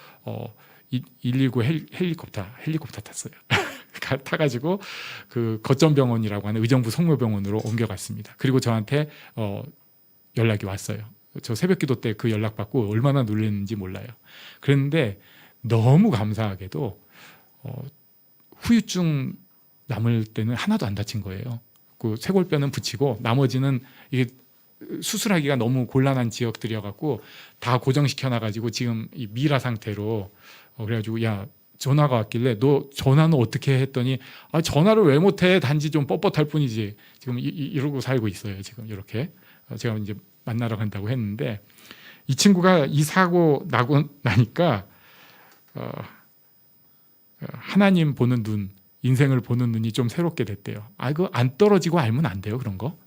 119 헬리콥터 탔어요. 타가지고 그 거점병원이라고 하는 의정부 성모병원으로 옮겨갔습니다. 그리고 저한테 연락이 왔어요. 저 새벽기도 때 그 연락 받고 얼마나 놀랐는지 몰라요. 그런데 너무 감사하게도 후유증 남을 때는 하나도 안 다친 거예요. 그 쇄골뼈는 붙이고 나머지는 이게 수술하기가 너무 곤란한 지역들이어갖고 다 고정시켜놔가지고 지금 이 미라 상태로 그래가지고 야 전화가 왔길래 너 전화는 어떻게 해? 했더니 전화를 왜 못해? 단지 좀 뻣뻣할 뿐이지. 지금 이러고 살고 있어요. 지금 이렇게 제가 이제 만나러 간다고 했는데 이 친구가 이 사고 나고 나니까 하나님 보는 눈, 인생을 보는 눈이 좀 새롭게 됐대요. 그거 안 떨어지고 알면 안 돼요, 그런 거.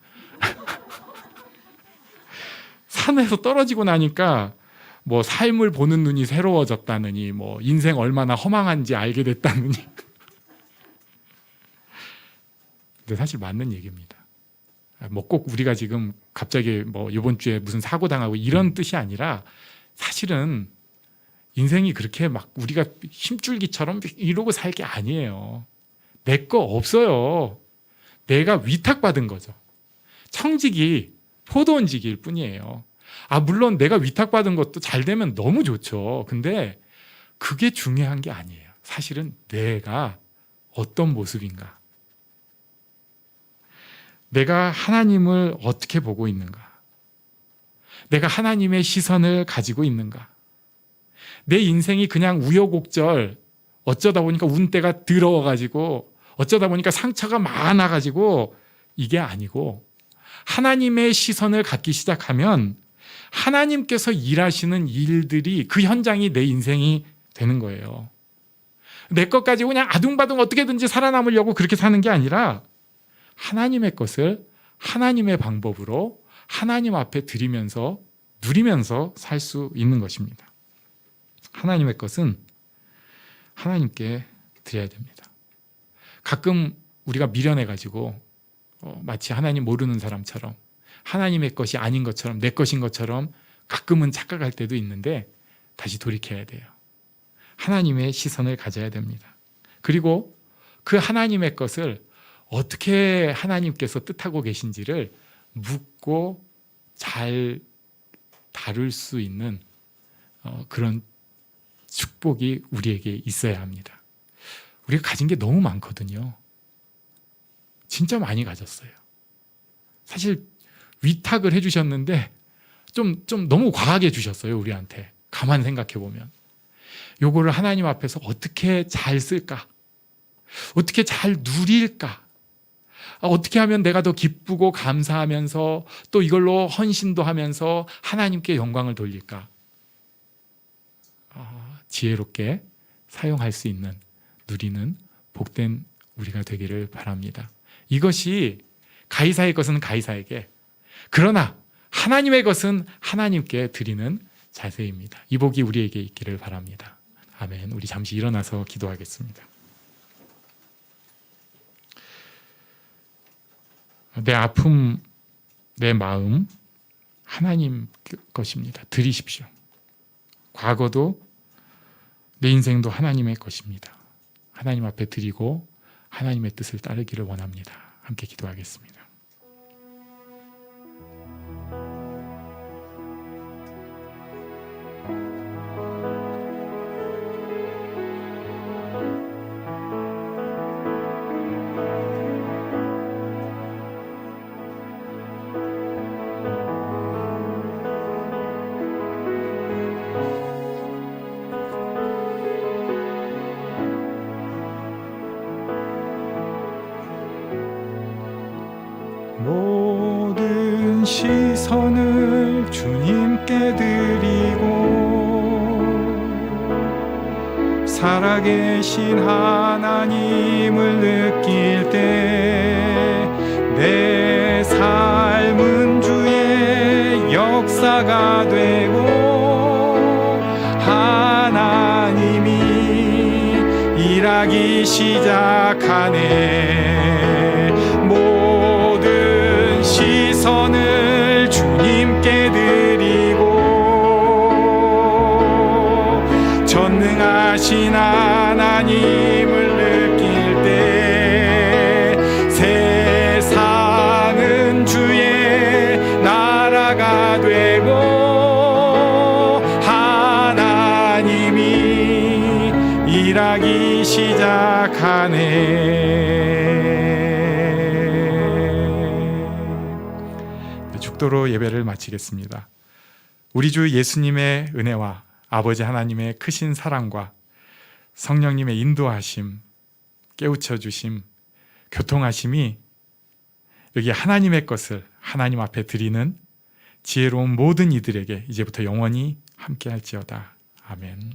산에서 떨어지고 나니까 뭐 삶을 보는 눈이 새로워졌다느니 뭐 인생 얼마나 허망한지 알게 됐다느니 근데 사실 맞는 얘기입니다. 뭐 꼭 우리가 지금 갑자기 뭐 이번 주에 무슨 사고 당하고 이런 뜻이 아니라 사실은 인생이 그렇게 막 우리가 힘줄기처럼 이러고 살 게 아니에요. 내 거 없어요. 내가 위탁받은 거죠. 청지기, 포도원지기일 뿐이에요. 물론 내가 위탁받은 것도 잘 되면 너무 좋죠. 근데 그게 중요한 게 아니에요. 사실은 내가 어떤 모습인가, 내가 하나님을 어떻게 보고 있는가, 내가 하나님의 시선을 가지고 있는가, 내 인생이 그냥 우여곡절 어쩌다 보니까 운때가 더러워가지고 어쩌다 보니까 상처가 많아가지고 이게 아니고 하나님의 시선을 갖기 시작하면 하나님께서 일하시는 일들이 그 현장이 내 인생이 되는 거예요. 내 것 가지고 그냥 아둥바둥 어떻게든지 살아남으려고 그렇게 사는 게 아니라 하나님의 것을 하나님의 방법으로 하나님 앞에 드리면서 누리면서 살 수 있는 것입니다. 하나님의 것은 하나님께 드려야 됩니다. 가끔 우리가 미련해가지고 마치 하나님 모르는 사람처럼 하나님의 것이 아닌 것처럼 내 것인 것처럼 가끔은 착각할 때도 있는데 다시 돌이켜야 돼요. 하나님의 시선을 가져야 됩니다. 그리고 그 하나님의 것을 어떻게 하나님께서 뜻하고 계신지를 묻고 잘 다룰 수 있는 그런 축복이 우리에게 있어야 합니다. 우리가 가진 게 너무 많거든요. 진짜 많이 가졌어요. 사실 위탁을 해주셨는데 좀 너무 과하게 주셨어요. 우리한테. 가만 생각해 보면 요거를 하나님 앞에서 어떻게 잘 쓸까, 어떻게 잘 누릴까, 어떻게 하면 내가 더 기쁘고 감사하면서 또 이걸로 헌신도 하면서 하나님께 영광을 돌릴까, 지혜롭게 사용할 수 있는, 누리는 복된 우리가 되기를 바랍니다. 이것이 가이사의 것은 가이사에게, 그러나 하나님의 것은 하나님께 드리는 자세입니다. 이 복이 우리에게 있기를 바랍니다. 아멘. 우리 잠시 일어나서 기도하겠습니다. 내 아픔, 내 마음 하나님 것입니다. 드리십시오. 과거도 내 인생도 하나님의 것입니다. 하나님 앞에 드리고 하나님의 뜻을 따르기를 원합니다. 함께 기도하겠습니다. 모든 시선을 주님께 드리고 살아계신 하나님을 느낄 때 내 삶은 주의 역사가 되고 하나님이 일하기 시작하네. 모든 시선을 주님께 드리고 전능하신 하나님을 느낄 때 세상은 주의 나라가 되고 하나님이 일하기 시작하네. 축도로 예배를 마치겠습니다. 우리 주 예수님의 은혜와 아버지 하나님의 크신 사랑과 성령님의 인도하심, 깨우쳐 주심, 교통하심이 여기 하나님의 것을 하나님 앞에 드리는 지혜로운 모든 이들에게 이제부터 영원히 함께할지어다. 아멘.